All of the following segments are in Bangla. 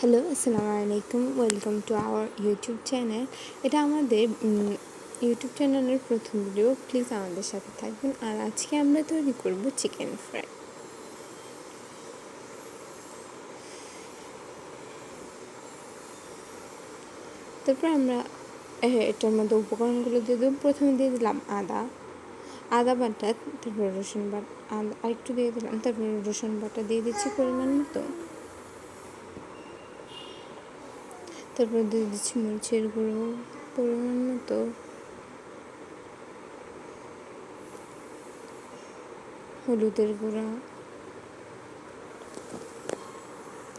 হ্যালো, আসসালামু আলাইকুম। Welcome to our YouTube channel. এটা আমাদের ইউটিউব চ্যানেলের প্রথম ভিডিও। প্লিজ আমাদের সাথে থাকবেন। আর আজকে আমরা তৈরি করব চিকেন ফ্রাই। তারপর আমরা এটার মধ্যে উপকরণগুলো দিয়ে দেবো। প্রথমে দিয়ে দিলাম আদা বাটা, তারপর রসুন বাটা আরেকটু দিয়ে দিলাম, তারপর রসুন বাটা দিয়ে দিচ্ছি পরিমাণ মতো। তারপর দিয়ে দিচ্ছি মরিচের গুঁড়ো পরিমাণ মতো, হলুদের গুঁড়া,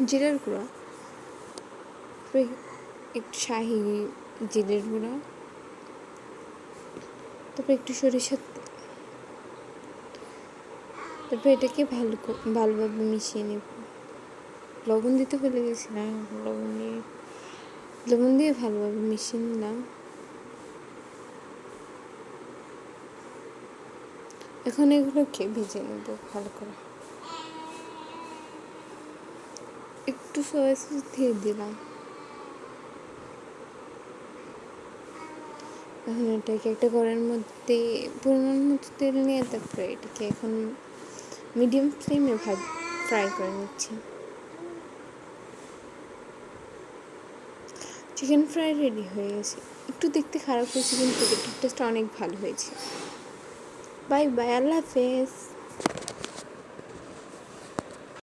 জিরার গুঁড়া, একটু শাহি জিরের গুঁড়া, তারপর একটু সরিষার তেল। তারপর এটাকে ভালোভাবে মিশিয়ে নেব। লবণ দিতে ভুলে গেছিলাম, লবণ দিয়ে ভালোভাবে মিশিয়ে নিলাম। এখন এগুলোকে ভেজে নেব ভালো করে। একটু সয়া সস দিয়ে দিলাম। এখন এটাকে একটা কড়াইয়ের মধ্যে পরিমাণ মতো তেল নিয়ে তারপরে এটাকে এখন মিডিয়াম ফ্লেমে ফ্রাই করে নিচ্ছি। চিকেন ফ্রাই রেডি হয়ে গেছে। একটু দেখতে খারাপ হয়েছে কিন্তু এটার টেস্টটা অনেক ভালো হয়েছে। বাই বাই, আল্লাহ হাফেজ।